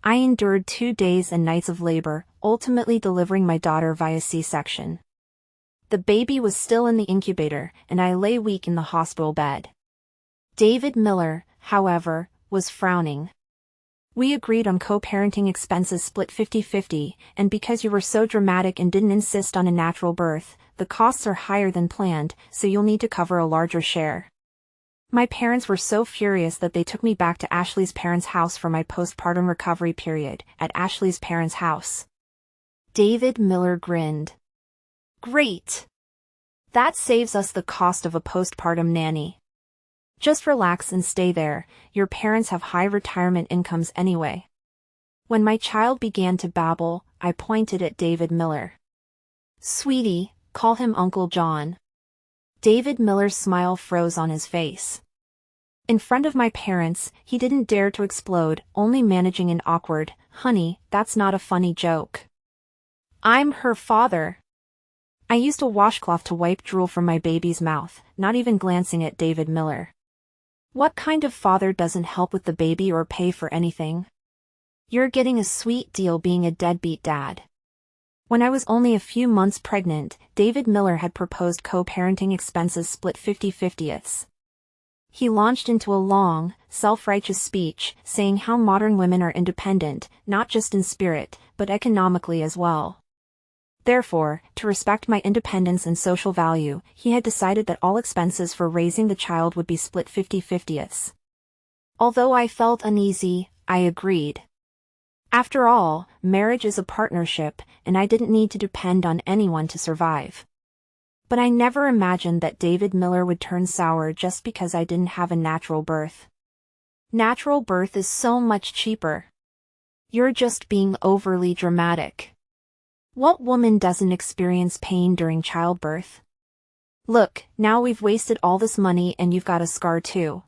I endured 2 days and nights of labor, ultimately delivering my daughter via C-section. The baby was still in the incubator, and I lay weak in the hospital bed. David Miller, however, was frowning. We agreed on co-parenting expenses split 50-50, and because you were so dramatic and didn't insist on a natural birth, the costs are higher than planned, so you'll need to cover a larger share. My parents were so furious that they took me back to Ashley's parents' house for my postpartum recovery period, at Ashley's parents' house. David Miller grinned. Great! That saves us the cost of a postpartum nanny. Just relax and stay there, your parents have high retirement incomes anyway. When my child began to babble, I pointed at David Miller. Sweetie, call him Uncle John. David Miller's smile froze on his face. In front of my parents, he didn't dare to explode, only managing an awkward, "Honey, that's not a funny joke. I'm her father." I used a washcloth to wipe drool from my baby's mouth, not even glancing at David Miller. What kind of father doesn't help with the baby or pay for anything? You're getting a sweet deal being a deadbeat dad. When I was only a few months pregnant, David Miller had proposed co-parenting expenses split 50-50ths. He launched into a long, self-righteous speech, saying how modern women are independent, not just in spirit, but economically as well. Therefore, to respect my independence and social value, he had decided that all expenses for raising the child would be split 50-50ths. Although I felt uneasy, I agreed. After all, marriage is a partnership, and I didn't need to depend on anyone to survive. But I never imagined that David Miller would turn sour just because I didn't have a natural birth. Natural birth is so much cheaper. You're just being overly dramatic. What woman doesn't experience pain during childbirth? Look, now we've wasted all this money and you've got a scar too.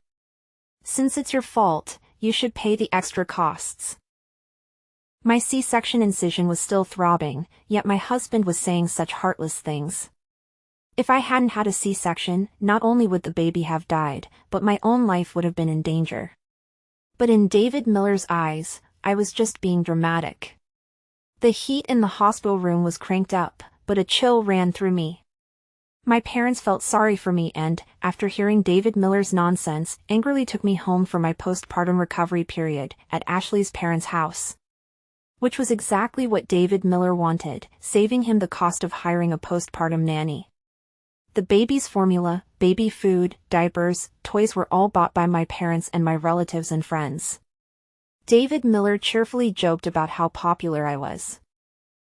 Since it's your fault, you should pay the extra costs. My C-section incision was still throbbing, yet my husband was saying such heartless things. If I hadn't had a C-section, not only would the baby have died, but my own life would have been in danger. But in David Miller's eyes, I was just being dramatic. The heat in the hospital room was cranked up, but a chill ran through me. My parents felt sorry for me and, after hearing David Miller's nonsense, angrily took me home for my postpartum recovery period, at Ashley's parents' house. Which was exactly what David Miller wanted, saving him the cost of hiring a postpartum nanny. The baby's formula, baby food, diapers, toys were all bought by my parents and my relatives and friends. David Miller cheerfully joked about how popular I was.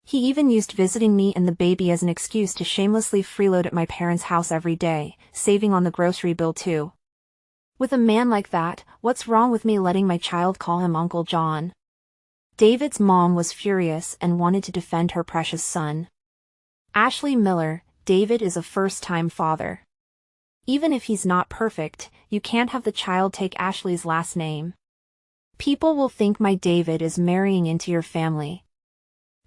He even used visiting me and the baby as an excuse to shamelessly freeload at my parents' house every day, saving on the grocery bill too. With a man like that, what's wrong with me letting my child call him Uncle John? David's mom was furious and wanted to defend her precious son. Ashley Miller, David is a first-time father. Even if he's not perfect, you can't have the child take Ashley's last name. People will think my David is marrying into your family.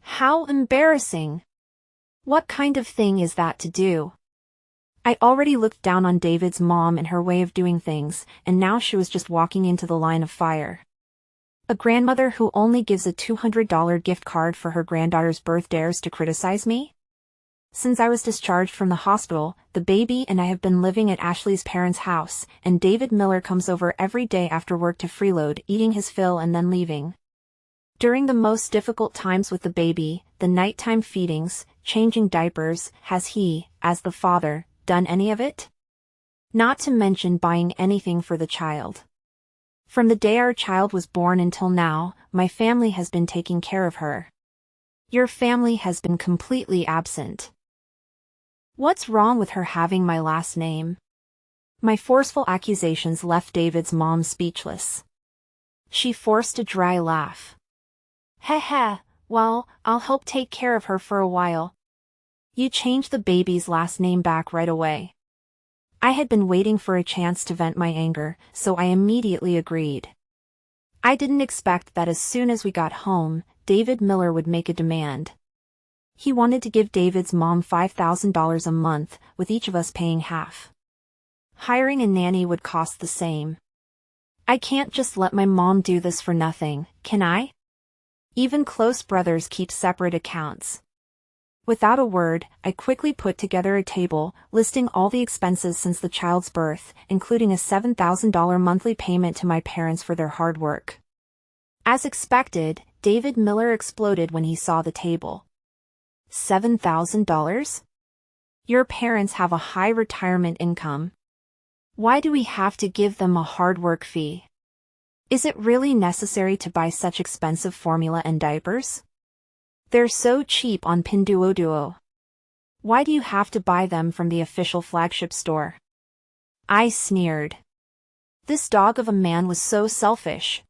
How embarrassing! What kind of thing is that to do? I already looked down on David's mom and her way of doing things, and now she was just walking into the line of fire. A grandmother who only gives a $200 gift card for her granddaughter's birth dares to criticize me? Since I was discharged from the hospital, the baby and I have been living at Ashley's parents' house, and David Miller comes over every day after work to freeload, eating his fill and then leaving. During the most difficult times with the baby, the nighttime feedings, changing diapers, has he, as the father, done any of it? Not to mention buying anything for the child. From the day our child was born until now, my family has been taking care of her. Your family has been completely absent. What's wrong with her having my last name? My forceful accusations left David's mom speechless. She forced a dry laugh. Heh, well, I'll help take care of her for a while. You changed the baby's last name back right away. I had been waiting for a chance to vent my anger, so I immediately agreed. I didn't expect that as soon as we got home, David Miller would make a demand. He wanted to give David's mom $5,000 a month, with each of us paying half. Hiring a nanny would cost the same. I can't just let my mom do this for nothing, can I? Even close brothers keep separate accounts. Without a word, I quickly put together a table, listing all the expenses since the child's birth, including a $7,000 monthly payment to my parents for their hard work. As expected, David Miller exploded when he saw the table. $7,000? Your parents have a high retirement income. Why do we have to give them a hard work fee? Is it really necessary to buy such expensive formula and diapers? They're so cheap on Pinduoduo. Why do you have to buy them from the official flagship store? I sneered. This dog of a man was so selfish.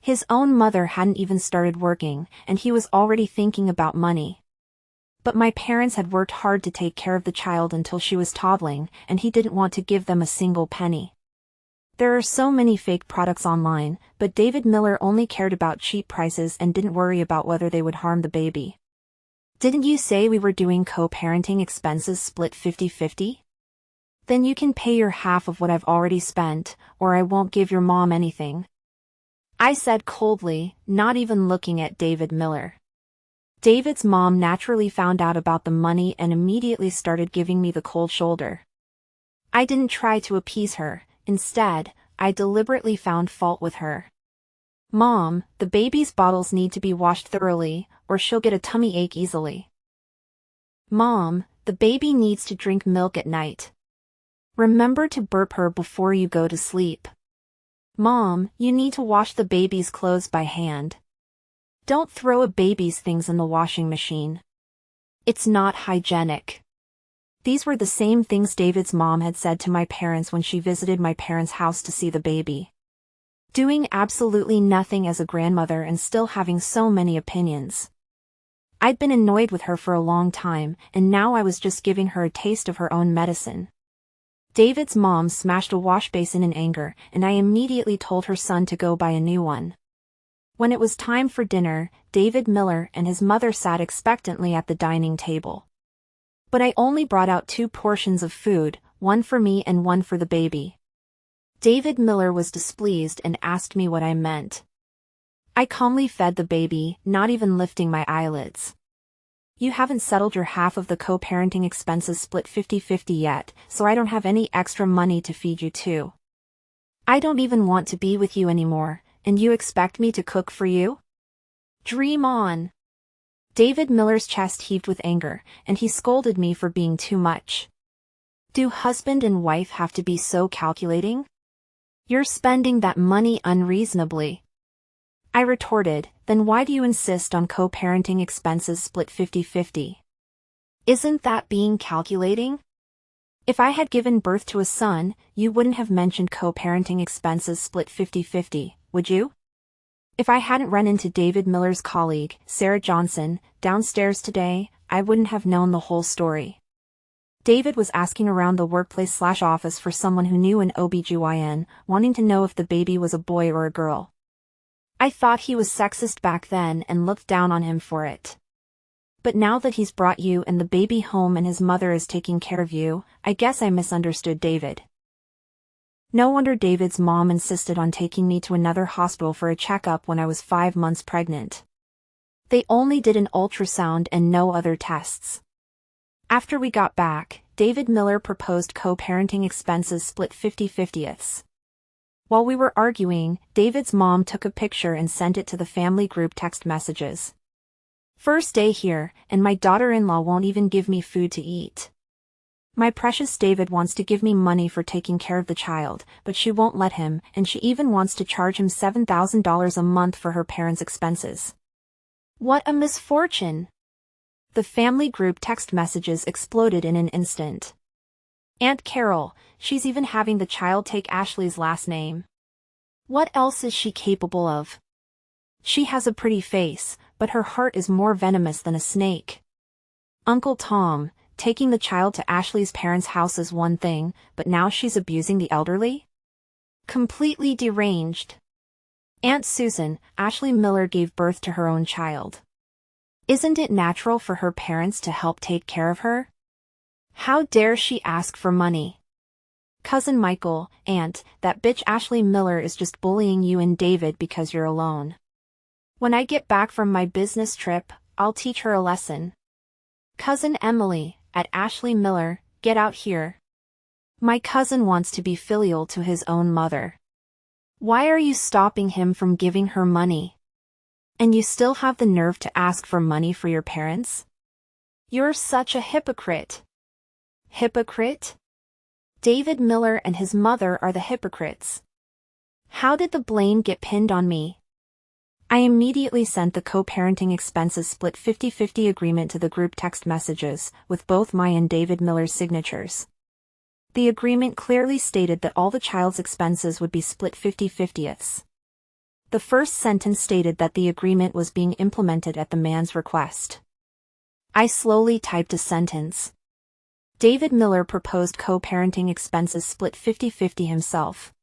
His own mother hadn't even started working, and he was already thinking about money. But my parents had worked hard to take care of the child until she was toddling, and he didn't want to give them a single penny. There are so many fake products online, but David Miller only cared about cheap prices and didn't worry about whether they would harm the baby. Didn't you say we were doing co-parenting expenses split 50-50? Then you can pay your half of what I've already spent, or I won't give your mom anything. I said coldly, not even looking at David Miller. David's mom naturally found out about the money and immediately started giving me the cold shoulder. I didn't try to appease her. Instead, I deliberately found fault with her. Mom, the baby's bottles need to be washed thoroughly, or she'll get a tummy ache easily. Mom, the baby needs to drink milk at night. Remember to burp her before you go to sleep. Mom, you need to wash the baby's clothes by hand. Don't throw a baby's things in the washing machine. It's not hygienic. These were the same things David's mom had said to my parents when she visited my parents' house to see the baby. Doing absolutely nothing as a grandmother and still having so many opinions. I'd been annoyed with her for a long time, and now I was just giving her a taste of her own medicine. David's mom smashed a wash basin in anger, and I immediately told her son to go buy a new one. When it was time for dinner, David Miller and his mother sat expectantly at the dining table. But I only brought out 2 portions of food, one for me and one for the baby. David Miller was displeased and asked me what I meant. I calmly fed the baby, not even lifting my eyelids. You haven't settled your half of the co-parenting expenses split 50-50 yet, so I don't have any extra money to feed you too. I don't even want to be with you anymore, and you expect me to cook for you? Dream on. David Miller's chest heaved with anger, and he scolded me for being too much. Do husband and wife have to be so calculating? You're spending that money unreasonably. I retorted, then why do you insist on co-parenting expenses split 50-50? Isn't that being calculating? If I had given birth to a son, you wouldn't have mentioned co-parenting expenses split 50-50, would you? If I hadn't run into David Miller's colleague, Sarah Johnson, downstairs today, I wouldn't have known the whole story. David was asking around the workplace/office for someone who knew an OBGYN, wanting to know if the baby was a boy or a girl. I thought he was sexist back then and looked down on him for it. But now that he's brought you and the baby home and his mother is taking care of you, I guess I misunderstood David. No wonder David's mom insisted on taking me to another hospital for a checkup when I was 5 months pregnant. They only did an ultrasound and no other tests. After we got back, David Miller proposed co-parenting expenses split 50-50ths. While we were arguing, David's mom took a picture and sent it to the family group text messages. First day here, and my daughter-in-law won't even give me food to eat. My precious David wants to give me money for taking care of the child, but she won't let him, and she even wants to charge him $7,000 a month for her parents' expenses. What a misfortune! The family group text messages exploded in an instant. Aunt Carol, she's even having the child take Ashley's last name. What else is she capable of? She has a pretty face, but her heart is more venomous than a snake. Uncle Tom, taking the child to Ashley's parents' house is one thing, but now she's abusing the elderly? Completely deranged. Aunt Susan, Ashley Miller gave birth to her own child. Isn't it natural for her parents to help take care of her? How dare she ask for money? Cousin Michael, Aunt, that bitch Ashley Miller is just bullying you and David because you're alone. When I get back from my business trip, I'll teach her a lesson. Cousin Emily, at Ashley Miller, get out here. My cousin wants to be filial to his own mother. Why are you stopping him from giving her money? And you still have the nerve to ask for money for your parents? You're such a hypocrite. Hypocrite? David Miller and his mother are the hypocrites. How did the blame get pinned on me? I immediately sent the co-parenting expenses split 50-50 agreement to the group text messages, with both my and David Miller's signatures. The agreement clearly stated that all the child's expenses would be split 50-50ths. The first sentence stated that the agreement was being implemented at the man's request. I slowly typed a sentence. David Miller proposed co-parenting expenses split 50-50 himself.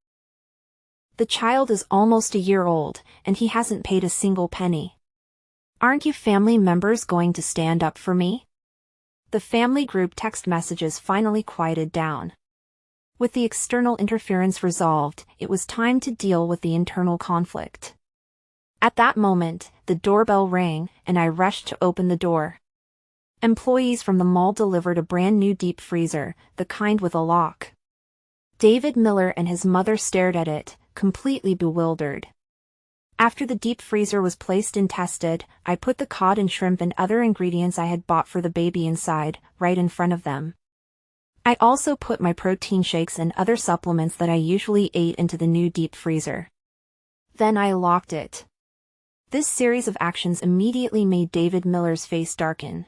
The child is almost a year old, and he hasn't paid a single penny. Aren't you family members going to stand up for me? The family group text messages finally quieted down. With the external interference resolved, it was time to deal with the internal conflict. At that moment, the doorbell rang, and I rushed to open the door. Employees from the mall delivered a brand new deep freezer, the kind with a lock. David Miller and his mother stared at it, completely bewildered. After the deep freezer was placed and tested, I put the cod and shrimp and other ingredients I had bought for the baby inside, right in front of them. I also put my protein shakes and other supplements that I usually ate into the new deep freezer. Then I locked it. This series of actions immediately made David Miller's face darken.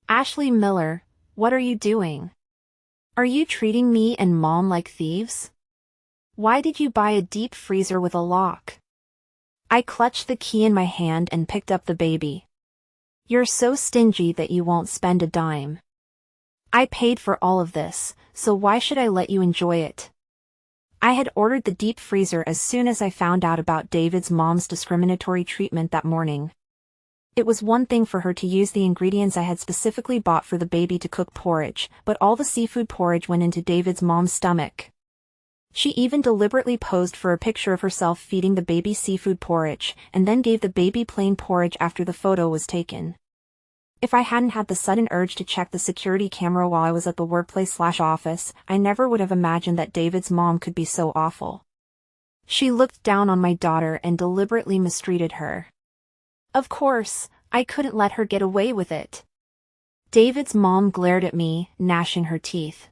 Ashley Miller, what are you doing? Are you treating me and Mom like thieves? Why did you buy a deep freezer with a lock? I clutched the key in my hand and picked up the baby. You're so stingy that you won't spend a dime. I paid for all of this, so why should I let you enjoy it? I had ordered the deep freezer as soon as I found out about David's mom's discriminatory treatment that morning. It was one thing for her to use the ingredients I had specifically bought for the baby to cook porridge, but all the seafood porridge went into David's mom's stomach. She even deliberately posed for a picture of herself feeding the baby seafood porridge, and then gave the baby plain porridge after the photo was taken. If I hadn't had the sudden urge to check the security camera while I was at the workplace/office, I never would have imagined that David's mom could be so awful. She looked down on my daughter and deliberately mistreated her. Of course, I couldn't let her get away with it. David's mom glared at me, gnashing her teeth.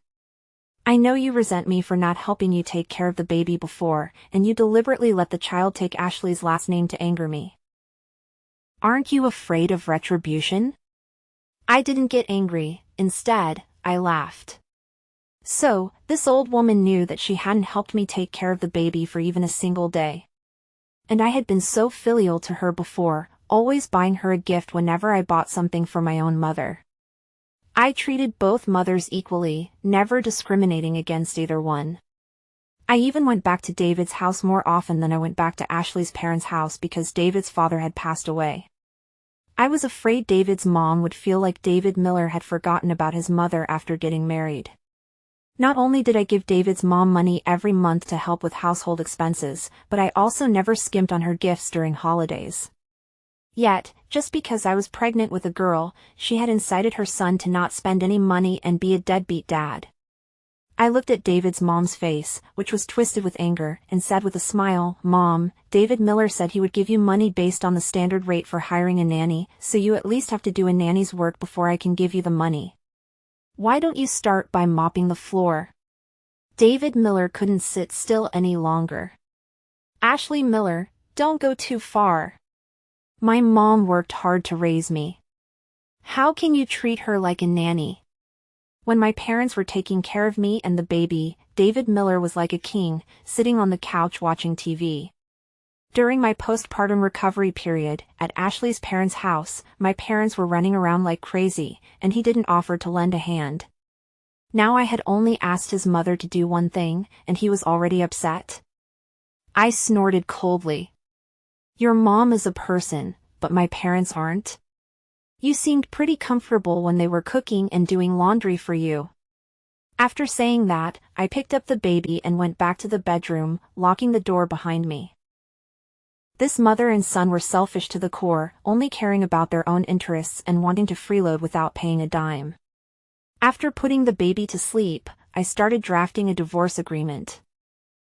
I know you resent me for not helping you take care of the baby before, and you deliberately let the child take Ashley's last name to anger me. Aren't you afraid of retribution? I didn't get angry, instead, I laughed. So, this old woman knew that she hadn't helped me take care of the baby for even a single day. And I had been so filial to her before, always buying her a gift whenever I bought something for my own mother. I treated both mothers equally, never discriminating against either one. I even went back to David's house more often than I went back to Ashley's parents' house because David's father had passed away. I was afraid David's mom would feel like David Miller had forgotten about his mother after getting married. Not only did I give David's mom money every month to help with household expenses, but I also never skimped on her gifts during holidays. Yet, just because I was pregnant with a girl, she had incited her son to not spend any money and be a deadbeat dad. I looked at David's mom's face, which was twisted with anger, and said with a smile, "Mom, David Miller said he would give you money based on the standard rate for hiring a nanny, so you at least have to do a nanny's work before I can give you the money. Why don't you start by mopping the floor?" David Miller couldn't sit still any longer. Ashley Miller, don't go too far. My mom worked hard to raise me. How can you treat her like a nanny? When my parents were taking care of me and the baby, David Miller was like a king, sitting on the couch watching TV. During my postpartum recovery period, at Ashley's parents' house, my parents were running around like crazy, and he didn't offer to lend a hand. Now I had only asked his mother to do one thing, and he was already upset. I snorted coldly. Your mom is a person, but my parents aren't. You seemed pretty comfortable when they were cooking and doing laundry for you. After saying that, I picked up the baby and went back to the bedroom, locking the door behind me. This mother and son were selfish to the core, only caring about their own interests and wanting to freeload without paying a dime. After putting the baby to sleep, I started drafting a divorce agreement.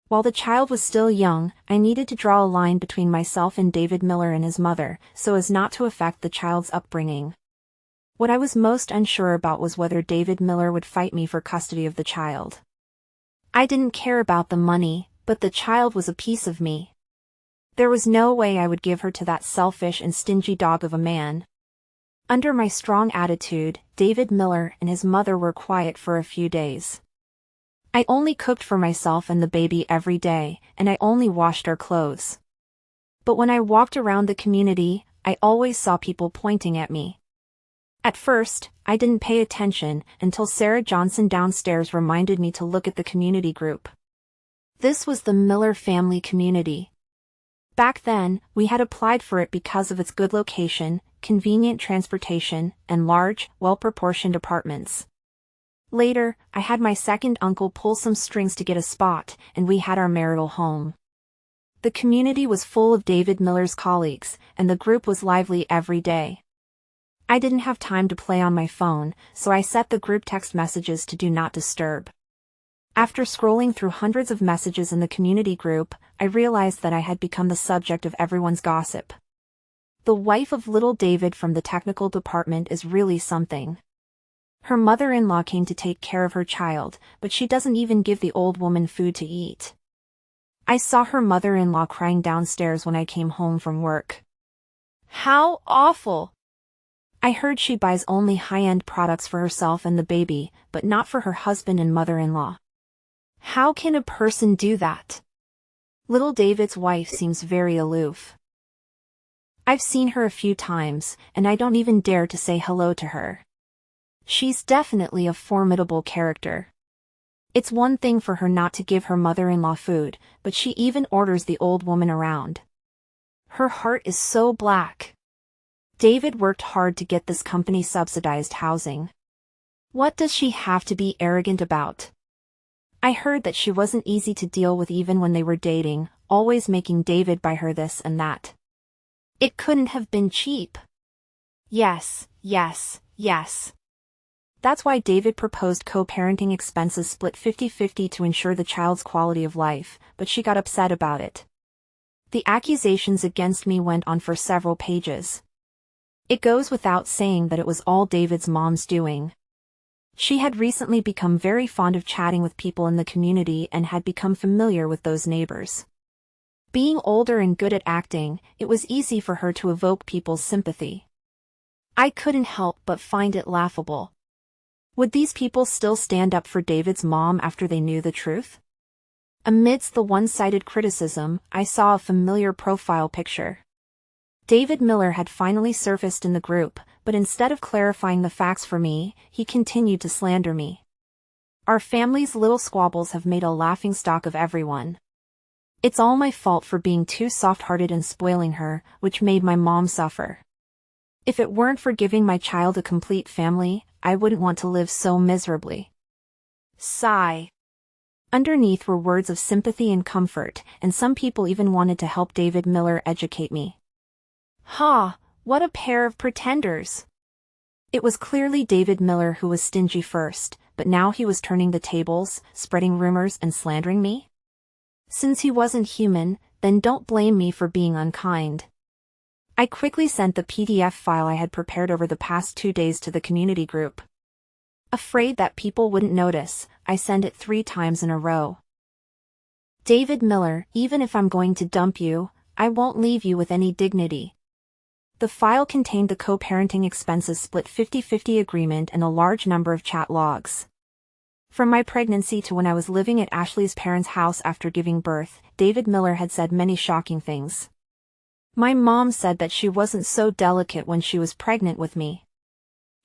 While the child was still young, I needed to draw a line between myself and David Miller and his mother, so as not to affect the child's upbringing. What I was most unsure about was whether David Miller would fight me for custody of the child. I didn't care about the money, but the child was a piece of me. There was no way I would give her to that selfish and stingy dog of a man. Under my strong attitude, David Miller and his mother were quiet for a few days. I only cooked for myself and the baby every day, and I only washed our clothes. But when I walked around the community, I always saw people pointing at me. At first, I didn't pay attention until Sarah Johnson downstairs reminded me to look at the community group. This was the Miller family community. Back then, we had applied for it because of its good location, convenient transportation, and large, well-proportioned apartments. Later, I had my second uncle pull some strings to get a spot, and we had our marital home. The community was full of David Miller's colleagues, and the group was lively every day. I didn't have time to play on my phone, so I set the group text messages to Do Not Disturb. After scrolling through hundreds of messages in the community group, I realized that I had become the subject of everyone's gossip. The wife of little David from the technical department is really something. Her mother-in-law came to take care of her child, but she doesn't even give the old woman food to eat. I saw her mother-in-law crying downstairs when I came home from work. How awful! I heard she buys only high-end products for herself and the baby, but not for her husband and mother-in-law. How can a person do that? Little David's wife seems very aloof. I've seen her a few times, and I don't even dare to say hello to her. She's definitely a formidable character. It's one thing for her not to give her mother-in-law food, but she even orders the old woman around. Her heart is so black. David worked hard to get this company subsidized housing. What does she have to be arrogant about? I heard that she wasn't easy to deal with even when they were dating, always making David buy her this and that. It couldn't have been cheap. Yes, yes, yes. That's why David proposed co-parenting expenses split 50-50 to ensure the child's quality of life, but she got upset about it. The accusations against me went on for several pages. It goes without saying that it was all David's mom's doing. She had recently become very fond of chatting with people in the community and had become familiar with those neighbors. Being older and good at acting, it was easy for her to evoke people's sympathy. I couldn't help but find it laughable. Would these people still stand up for David's mom after they knew the truth? Amidst the one-sided criticism, I saw a familiar profile picture. David Miller had finally surfaced in the group, but instead of clarifying the facts for me, he continued to slander me. Our family's little squabbles have made a laughingstock of everyone. It's all my fault for being too soft-hearted and spoiling her, which made my mom suffer. If it weren't for giving my child a complete family, I wouldn't want to live so miserably. Sigh. Underneath were words of sympathy and comfort, and some people even wanted to help David Miller educate me. Ha, what a pair of pretenders. It was clearly David Miller who was stingy first, but now he was turning the tables, spreading rumors and slandering me? Since he wasn't human, then don't blame me for being unkind. I quickly sent the PDF file I had prepared over the past 2 days to the community group. Afraid that people wouldn't notice, I sent it 3 times in a row. David Miller, even if I'm going to dump you, I won't leave you with any dignity. The file contained the co-parenting expenses split 50-50 agreement and a large number of chat logs. From my pregnancy to when I was living at Ashley's parents' house after giving birth, David Miller had said many shocking things. My mom said that she wasn't so delicate when she was pregnant with me.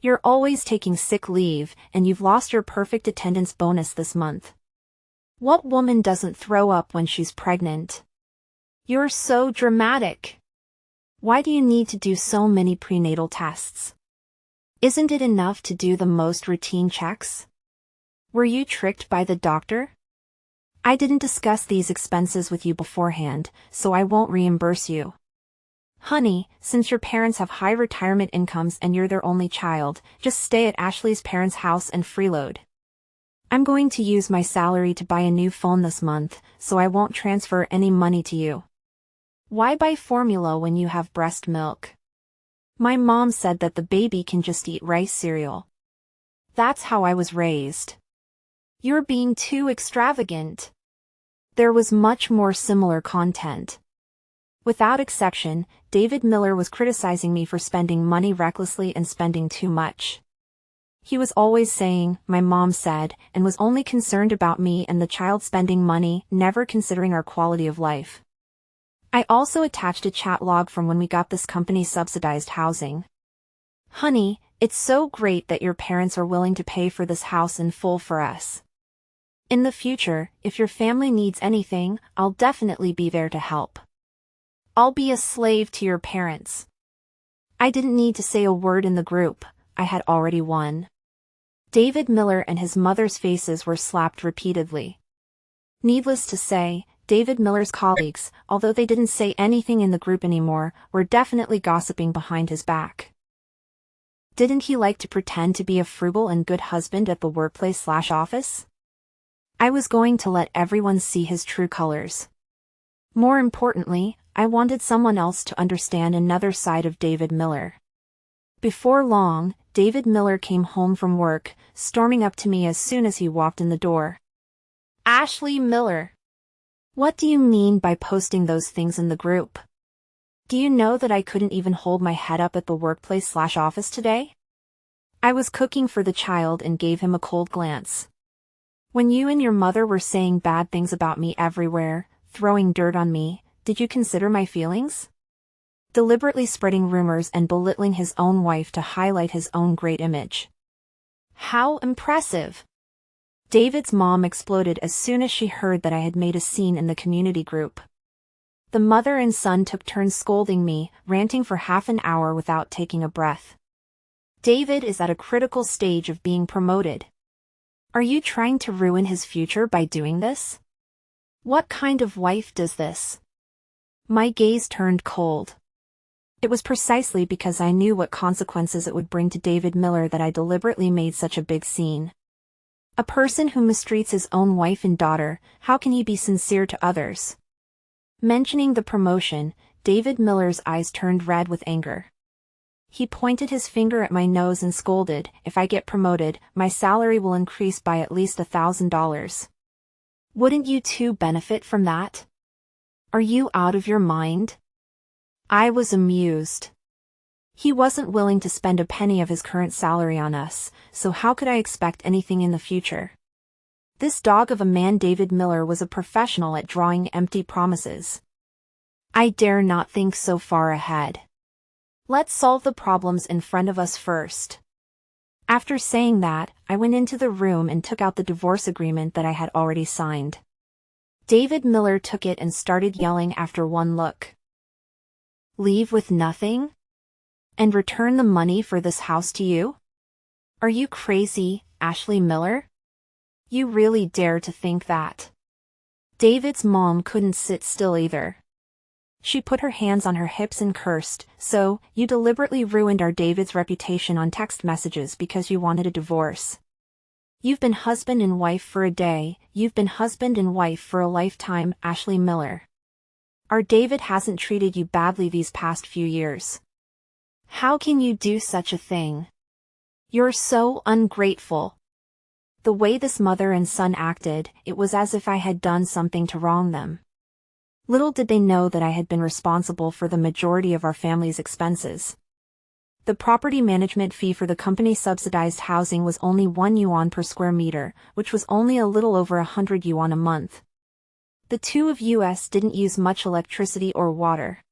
You're always taking sick leave, and you've lost your perfect attendance bonus this month. What woman doesn't throw up when she's pregnant? You're so dramatic. Why do you need to do so many prenatal tests? Isn't it enough to do the most routine checks? Were you tricked by the doctor? I didn't discuss these expenses with you beforehand, so I won't reimburse you. Honey, since your parents have high retirement incomes and you're their only child, just stay at Ashley's parents' house and freeload. I'm going to use my salary to buy a new phone this month, so I won't transfer any money to you. Why buy formula when you have breast milk? My mom said that the baby can just eat rice cereal. That's how I was raised. You're being too extravagant. There was much more similar content. Without exception, David Miller was criticizing me for spending money recklessly and spending too much. He was always saying, my mom said, and was only concerned about me and the child spending money, never considering our quality of life. I also attached a chat log from when we got this company-subsidized housing. Honey, it's so great that your parents are willing to pay for this house in full for us. In the future, if your family needs anything, I'll definitely be there to help. I'll be a slave to your parents. I didn't need to say a word in the group, I had already won. David Miller and his mother's faces were slapped repeatedly. Needless to say, David Miller's colleagues, although they didn't say anything in the group anymore, were definitely gossiping behind his back. Didn't he like to pretend to be a frugal and good husband at the workplace/office? I was going to let everyone see his true colors. More importantly, I wanted someone else to understand another side of David Miller. Before long, David Miller came home from work, storming up to me as soon as he walked in the door. Ashley Miller. What do you mean by posting those things in the group? Do you know that I couldn't even hold my head up at the workplace/office today? I was cooking for the child and gave him a cold glance. When you and your mother were saying bad things about me everywhere, throwing dirt on me, did you consider my feelings? Deliberately spreading rumors and belittling his own wife to highlight his own great image. How impressive! David's mom exploded as soon as she heard that I had made a scene in the community group. The mother and son took turns scolding me, ranting for half an hour without taking a breath. David is at a critical stage of being promoted. Are you trying to ruin his future by doing this? What kind of wife does this? My gaze turned cold. It was precisely because I knew what consequences it would bring to David Miller that I deliberately made such a big scene. A person who mistreats his own wife and daughter, how can he be sincere to others? Mentioning the promotion, David Miller's eyes turned red with anger. He pointed his finger at my nose and scolded, if I get promoted, my salary will increase by at least $1,000. Wouldn't you too benefit from that? Are you out of your mind? I was amused. He wasn't willing to spend a penny of his current salary on us, so how could I expect anything in the future? This dog of a man David Miller was a professional at drawing empty promises. I dare not think so far ahead. Let's solve the problems in front of us first. After saying that, I went into the room and took out the divorce agreement that I had already signed. David Miller took it and started yelling after one look. Leave with nothing? And return the money for this house to you? Are you crazy, Ashley Miller? You really dare to think that? David's mom couldn't sit still either. She put her hands on her hips and cursed, so, you deliberately ruined our David's reputation on text messages because you wanted a divorce. You've been husband and wife for a day, you've been husband and wife for a lifetime, Ashley Miller. Our David hasn't treated you badly these past few years. How can you do such a thing? You're so ungrateful. The way this mother and son acted, it was as if I had done something to wrong them. Little did they know that I had been responsible for the majority of our family's expenses. The property management fee for the company-subsidized housing was only 1 yuan per square meter, which was only a little over 100 yuan a month. The two of us didn't use much electricity or water.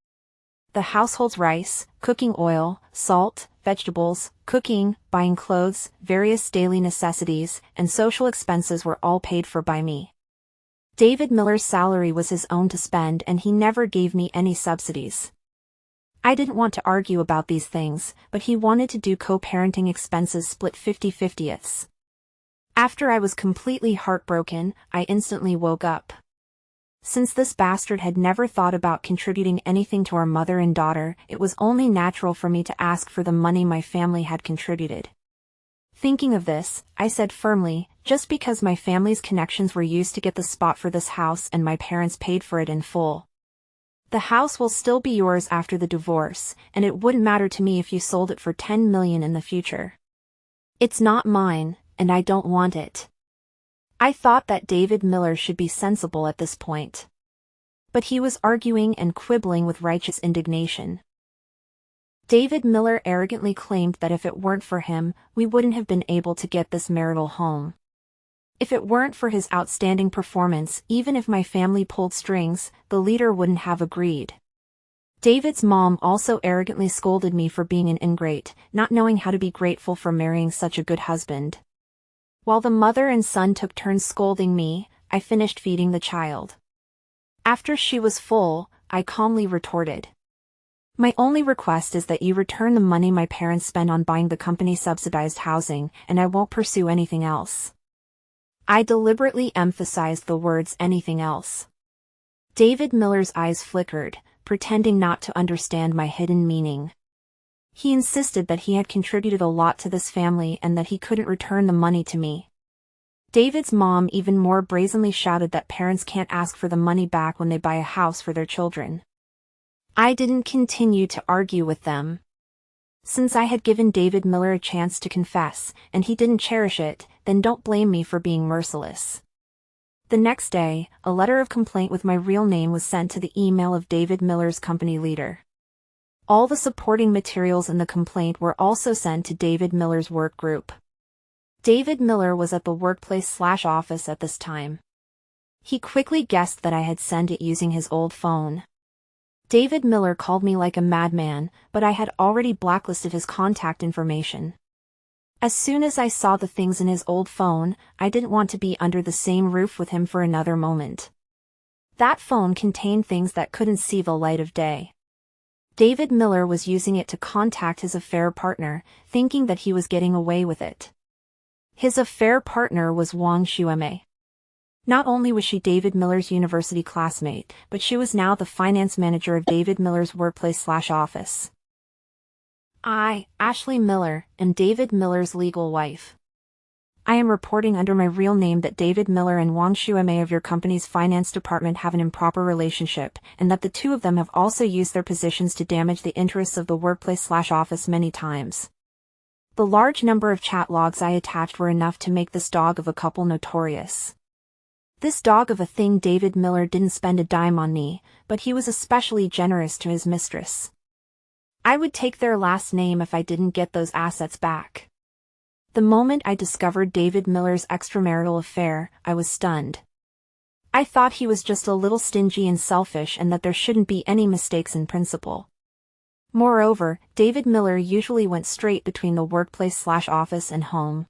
The household's rice, cooking oil, salt, vegetables, cooking, buying clothes, various daily necessities, and social expenses were all paid for by me. David Miller's salary was his own to spend and he never gave me any subsidies. I didn't want to argue about these things, but he wanted to do co-parenting expenses split 50/50ths. After I was completely heartbroken, I instantly woke up. Since this bastard had never thought about contributing anything to our mother and daughter, it was only natural for me to ask for the money my family had contributed. Thinking of this, I said firmly, just because my family's connections were used to get the spot for this house and my parents paid for it in full. The house will still be yours after the divorce, and it wouldn't matter to me if you sold it for $10 million in the future. It's not mine, and I don't want it. I thought that David Miller should be sensible at this point. But he was arguing and quibbling with righteous indignation. David Miller arrogantly claimed that if it weren't for him, we wouldn't have been able to get this marital home. If it weren't for his outstanding performance, even if my family pulled strings, the leader wouldn't have agreed. David's mom also arrogantly scolded me for being an ingrate, not knowing how to be grateful for marrying such a good husband. While the mother and son took turns scolding me, I finished feeding the child. After she was full, I calmly retorted, "My only request is that you return the money my parents spent on buying the company-subsidized housing, and I won't pursue anything else." I deliberately emphasized the words "anything else." David Miller's eyes flickered, pretending not to understand my hidden meaning. He insisted that he had contributed a lot to this family and that he couldn't return the money to me. David's mom even more brazenly shouted that parents can't ask for the money back when they buy a house for their children. I didn't continue to argue with them. Since I had given David Miller a chance to confess, and he didn't cherish it, then don't blame me for being merciless. The next day, a letter of complaint with my real name was sent to the email of David Miller's company leader. All the supporting materials in the complaint were also sent to David Miller's work group. David Miller was at the workplace/office at this time. He quickly guessed that I had sent it using his old phone. David Miller called me like a madman, but I had already blacklisted his contact information. As soon as I saw the things in his old phone, I didn't want to be under the same roof with him for another moment. That phone contained things that couldn't see the light of day. David Miller was using it to contact his affair partner, thinking that he was getting away with it. His affair partner was Wang Xuemei. Not only was she David Miller's university classmate, but she was now the finance manager of David Miller's workplace/office. I, Ashley Miller, am David Miller's legal wife. I am reporting under my real name that David Miller and Wang Xuemei of your company's finance department have an improper relationship, and that the two of them have also used their positions to damage the interests of the workplace/office many times. The large number of chat logs I attached were enough to make this dog of a couple notorious. This dog of a thing David Miller didn't spend a dime on me, but he was especially generous to his mistress. I would take their last name if I didn't get those assets back. The moment I discovered David Miller's extramarital affair, I was stunned. I thought he was just a little stingy and selfish and that there shouldn't be any mistakes in principle. Moreover, David Miller usually went straight between the workplace/office and home.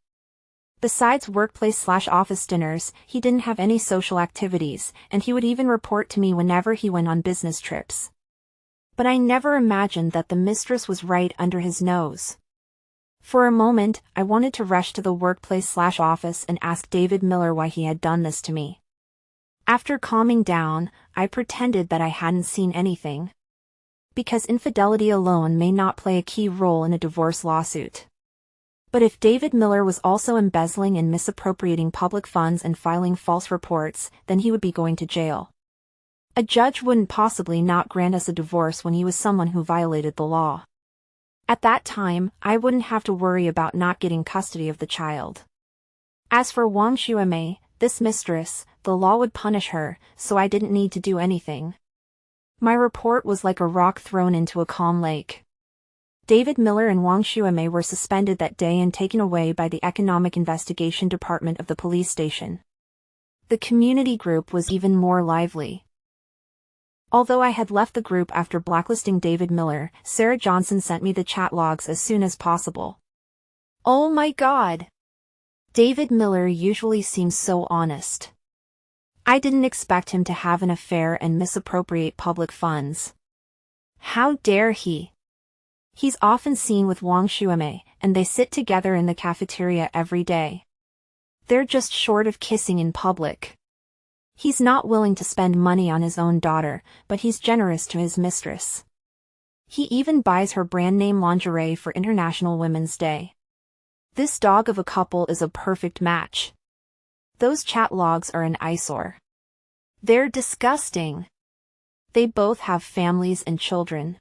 Besides workplace/office dinners, he didn't have any social activities, and he would even report to me whenever he went on business trips. But I never imagined that the mistress was right under his nose. For a moment, I wanted to rush to the workplace/office and ask David Miller why he had done this to me. After calming down, I pretended that I hadn't seen anything. Because infidelity alone may not play a key role in a divorce lawsuit. But if David Miller was also embezzling and misappropriating public funds and filing false reports, then he would be going to jail. A judge wouldn't possibly not grant us a divorce when he was someone who violated the law. At that time, I wouldn't have to worry about not getting custody of the child. As for Wang Xuemei, this mistress, the law would punish her, so I didn't need to do anything. My report was like a rock thrown into a calm lake. David Miller and Wang Xuemei were suspended that day and taken away by the Economic Investigation Department of the police station. The community group was even more lively. Although I had left the group after blacklisting David Miller, Sarah Johnson sent me the chat logs as soon as possible. Oh my God! David Miller usually seems so honest. I didn't expect him to have an affair and misappropriate public funds. How dare he? He's often seen with Wang Xuemei, and they sit together in the cafeteria every day. They're just short of kissing in public. He's not willing to spend money on his own daughter, but he's generous to his mistress. He even buys her brand-name lingerie for International Women's Day. This dog of a couple is a perfect match. Those chat logs are an eyesore. They're disgusting. They both have families and children.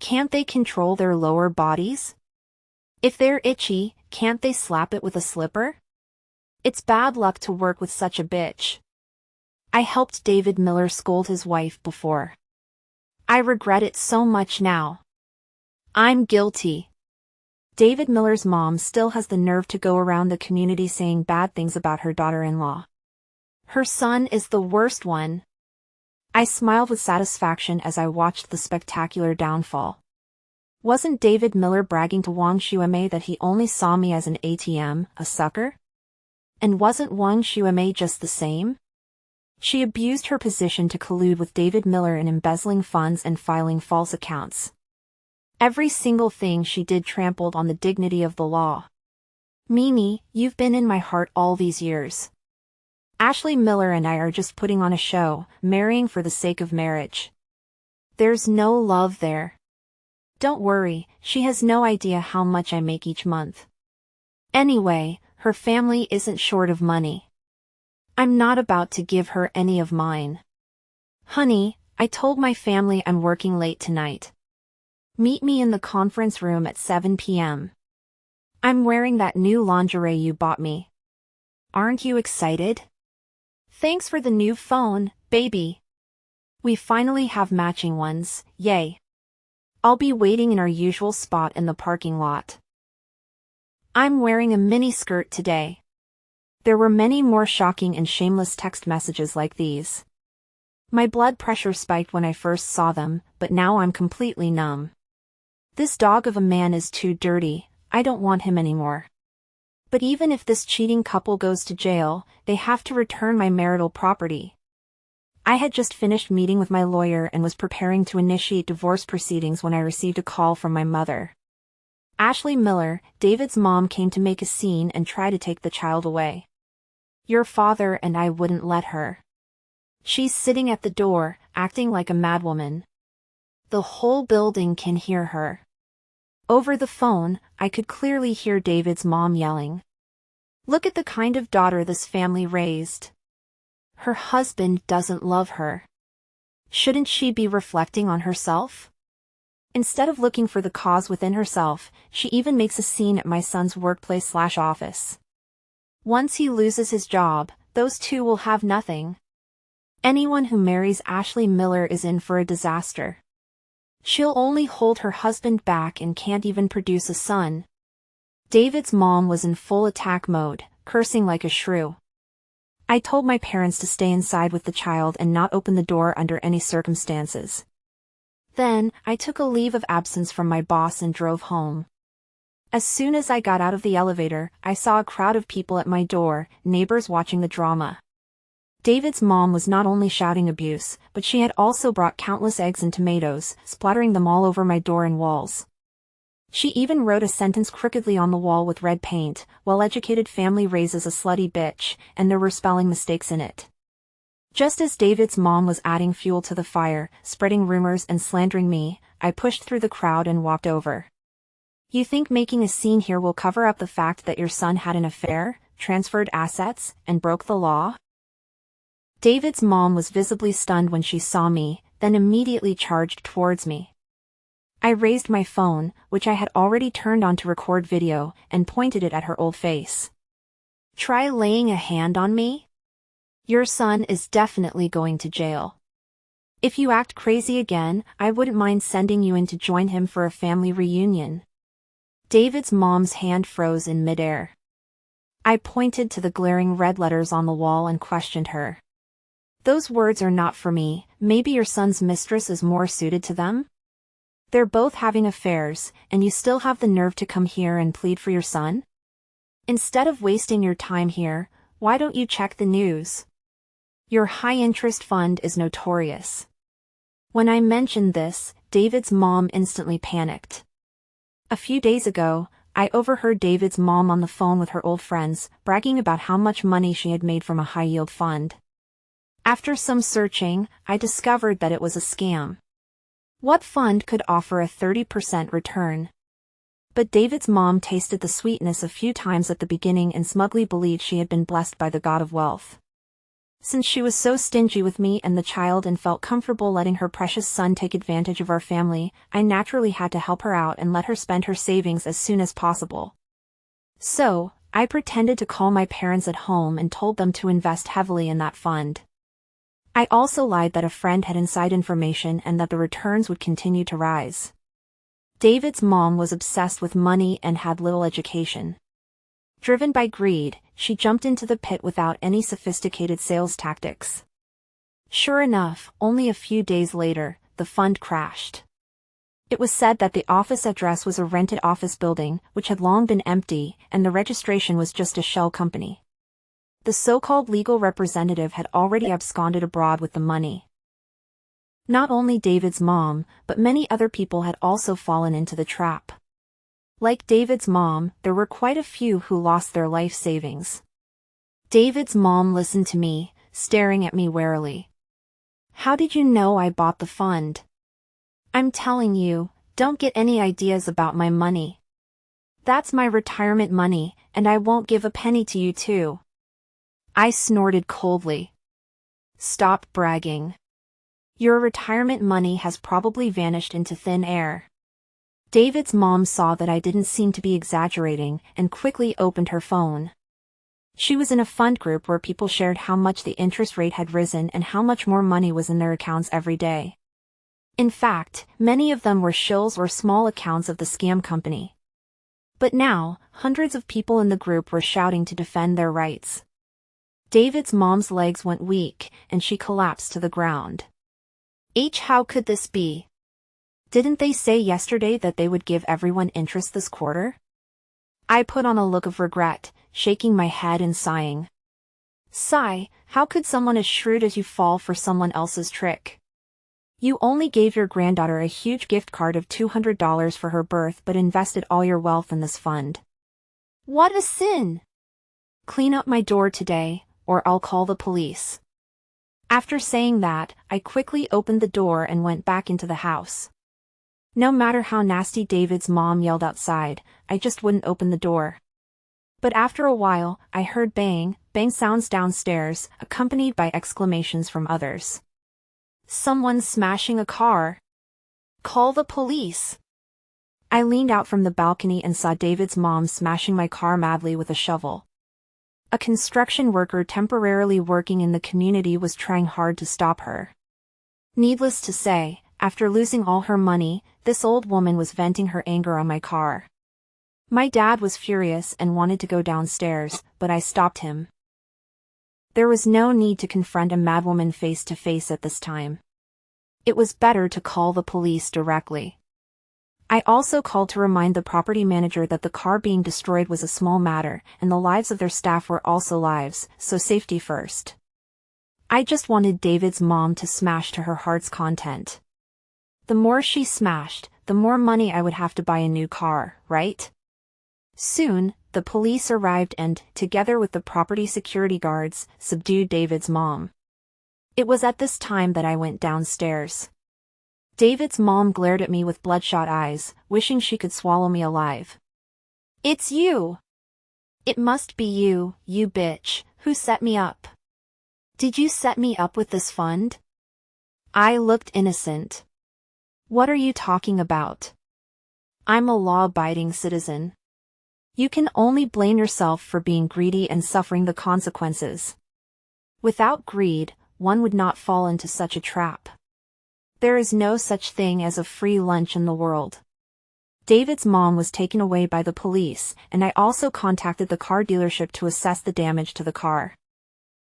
Can't they control their lower bodies? If they're itchy, can't they slap it with a slipper? It's bad luck to work with such a bitch. I helped David Miller scold his wife before. I regret it so much now. I'm guilty. David Miller's mom still has the nerve to go around the community saying bad things about her daughter-in-law. Her son is the worst one. I smiled with satisfaction as I watched the spectacular downfall. Wasn't David Miller bragging to Wang Xuemei that he only saw me as an ATM, a sucker? And wasn't Wang Xuemei just the same? She abused her position to collude with David Miller in embezzling funds and filing false accounts. Every single thing she did trampled on the dignity of the law. Mimi, you've been in my heart all these years. Ashley Miller and I are just putting on a show, marrying for the sake of marriage. There's no love there. Don't worry, she has no idea how much I make each month. Anyway, her family isn't short of money. I'm not about to give her any of mine. Honey, I told my family I'm working late tonight. Meet me in the conference room at 7 p.m. I'm wearing that new lingerie you bought me. Aren't you excited? Thanks for the new phone, baby. We finally have matching ones, yay. I'll be waiting in our usual spot in the parking lot. I'm wearing a mini skirt today. There were many more shocking and shameless text messages like these. My blood pressure spiked when I first saw them, but now I'm completely numb. This dog of a man is too dirty, I don't want him anymore. But even if this cheating couple goes to jail, they have to return my marital property. I had just finished meeting with my lawyer and was preparing to initiate divorce proceedings when I received a call from my mother. Ashley Miller, David's mom, came to make a scene and try to take the child away. Your father and I wouldn't let her. She's sitting at the door, acting like a madwoman. The whole building can hear her. Over the phone, I could clearly hear David's mom yelling. Look at the kind of daughter this family raised. Her husband doesn't love her. Shouldn't she be reflecting on herself? Instead of looking for the cause within herself, she even makes a scene at my son's workplace/office. Once he loses his job, those two will have nothing. Anyone who marries Ashley Miller is in for a disaster. She'll only hold her husband back and can't even produce a son. David's mom was in full attack mode, cursing like a shrew. I told my parents to stay inside with the child and not open the door under any circumstances. Then, I took a leave of absence from my boss and drove home. As soon as I got out of the elevator, I saw a crowd of people at my door, neighbors watching the drama. David's mom was not only shouting abuse, but she had also brought countless eggs and tomatoes, splattering them all over my door and walls. She even wrote a sentence crookedly on the wall with red paint, "Well-educated family raises a slutty bitch," and there were spelling mistakes in it. Just as David's mom was adding fuel to the fire, spreading rumors and slandering me, I pushed through the crowd and walked over. You think making a scene here will cover up the fact that your son had an affair, transferred assets, and broke the law? David's mom was visibly stunned when she saw me, then immediately charged towards me. I raised my phone, which I had already turned on to record video, and pointed it at her old face. Try laying a hand on me? Your son is definitely going to jail. If you act crazy again, I wouldn't mind sending you in to join him for a family reunion. David's mom's hand froze in midair. I pointed to the glaring red letters on the wall and questioned her. Those words are not for me, maybe your son's mistress is more suited to them? They're both having affairs, and you still have the nerve to come here and plead for your son? Instead of wasting your time here, why don't you check the news? Your high-interest fund is notorious. When I mentioned this, David's mom instantly panicked. A few days ago, I overheard David's mom on the phone with her old friends, bragging about how much money she had made from a high-yield fund. After some searching, I discovered that it was a scam. What fund could offer a 30% return? But David's mom tasted the sweetness a few times at the beginning and smugly believed she had been blessed by the god of wealth. Since she was so stingy with me and the child and felt comfortable letting her precious son take advantage of our family, I naturally had to help her out and let her spend her savings as soon as possible. So, I pretended to call my parents at home and told them to invest heavily in that fund. I also lied that a friend had inside information and that the returns would continue to rise. David's mom was obsessed with money and had little education. Driven by greed, she jumped into the pit without any sophisticated sales tactics. Sure enough, only a few days later, the fund crashed. It was said that the office address was a rented office building, which had long been empty, and the registration was just a shell company. The so-called legal representative had already absconded abroad with the money. Not only David's mom, but many other people had also fallen into the trap. Like David's mom, there were quite a few who lost their life savings. David's mom listened to me, staring at me warily. "How did you know I bought the fund?" "I'm telling you, don't get any ideas about my money. That's my retirement money, and I won't give a penny to you too." I snorted coldly. "Stop bragging. Your retirement money has probably vanished into thin air." David's mom saw that I didn't seem to be exaggerating and quickly opened her phone. She was in a fund group where people shared how much the interest rate had risen and how much more money was in their accounts every day. In fact, many of them were shills or small accounts of the scam company. But now, hundreds of people in the group were shouting to defend their rights. David's mom's legs went weak, and she collapsed to the ground. How could this be? Didn't they say yesterday that they would give everyone interest this quarter?" I put on a look of regret, shaking my head and sighing. "Sigh, how could someone as shrewd as you fall for someone else's trick? You only gave your granddaughter a huge gift card of $200 for her birth but invested all your wealth in this fund. What a sin! Clean up my door today, or I'll call the police." After saying that, I quickly opened the door and went back into the house. No matter how nasty David's mom yelled outside, I just wouldn't open the door. But after a while, I heard bang, bang sounds downstairs, accompanied by exclamations from others. "Someone's smashing a car. Call the police." I leaned out from the balcony and saw David's mom smashing my car madly with a shovel. A construction worker temporarily working in the community was trying hard to stop her. Needless to say, after losing all her money, this old woman was venting her anger on my car. My dad was furious and wanted to go downstairs, but I stopped him. There was no need to confront a madwoman face to face at this time. It was better to call the police directly. I also called to remind the property manager that the car being destroyed was a small matter, and the lives of their staff were also lives, so safety first. I just wanted David's mom to smash to her heart's content. The more she smashed, the more money I would have to buy a new car, right? Soon, the police arrived and, together with the property security guards, subdued David's mom. It was at this time that I went downstairs. David's mom glared at me with bloodshot eyes, wishing she could swallow me alive. "It's you! It must be you, you bitch, who set me up. Did you set me up with this fund?" I looked innocent. "What are you talking about? I'm a law-abiding citizen. You can only blame yourself for being greedy and suffering the consequences. Without greed, one would not fall into such a trap. There is no such thing as a free lunch in the world." David's mom was taken away by the police, and I also contacted the car dealership to assess the damage to the car.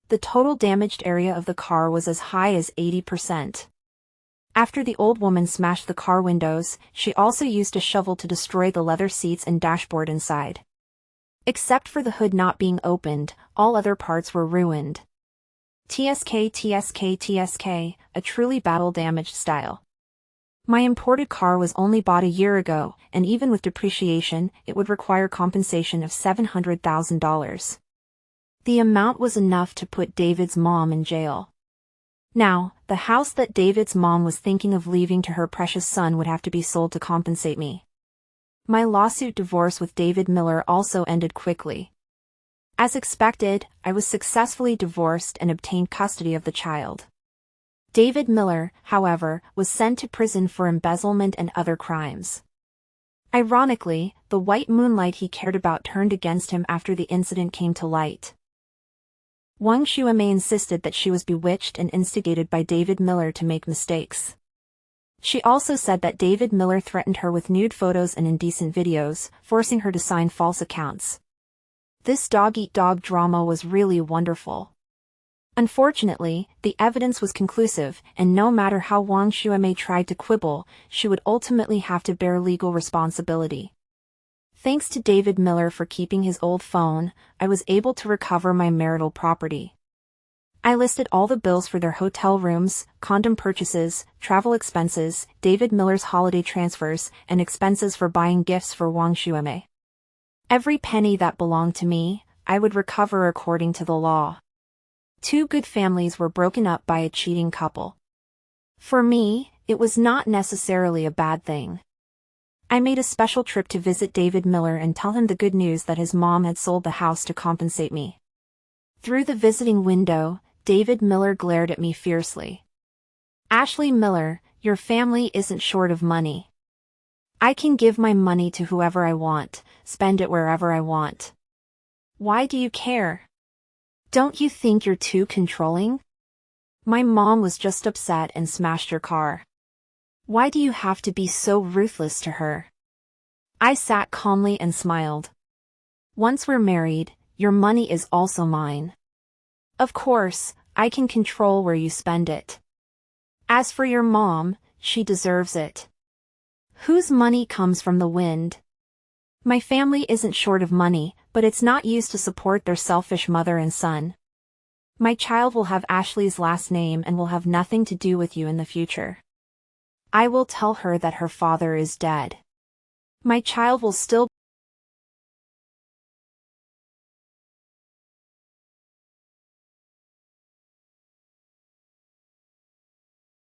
The total damaged area of the car was as high as 80%. After the old woman smashed the car windows, she also used a shovel to destroy the leather seats and dashboard inside. Except for the hood not being opened, all other parts were ruined. TSK, a truly battle-damaged style. My imported car was only bought a year ago, and even with depreciation, it would require compensation of $700,000. The amount was enough to put David's mom in jail. Now, the house that David's mom was thinking of leaving to her precious son would have to be sold to compensate me. My lawsuit divorce with David Miller also ended quickly. As expected, I was successfully divorced and obtained custody of the child. David Miller, however, was sent to prison for embezzlement and other crimes. Ironically, the white moonlight he cared about turned against him after the incident came to light. Wang Xuemei insisted that she was bewitched and instigated by David Miller to make mistakes. She also said that David Miller threatened her with nude photos and indecent videos, forcing her to sign false accounts. This dog-eat-dog drama was really wonderful. Unfortunately, the evidence was conclusive, and no matter how Wang Xuemei tried to quibble, she would ultimately have to bear legal responsibility. Thanks to David Miller for keeping his old phone, I was able to recover my marital property. I listed all the bills for their hotel rooms, condom purchases, travel expenses, David Miller's holiday transfers, and expenses for buying gifts for Wang Xuemei. Every penny that belonged to me, I would recover according to the law. Two good families were broken up by a cheating couple. For me, it was not necessarily a bad thing. I made a special trip to visit David Miller and tell him the good news that his mom had sold the house to compensate me. Through the visiting window, David Miller glared at me fiercely. "Ashley Miller, your family isn't short of money. I can give my money to whoever I want, spend it wherever I want. Why do you care? Don't you think you're too controlling? My mom was just upset and smashed your car. Why do you have to be so ruthless to her?" I sat calmly and smiled. "Once we're married, your money is also mine. Of course, I can control where you spend it. As for your mom, she deserves it. Whose money comes from the wind? My family isn't short of money, but it's not used to support their selfish mother and son. My child will have Ashley's last name and will have nothing to do with you in the future. I will tell her that her father is dead. My child will still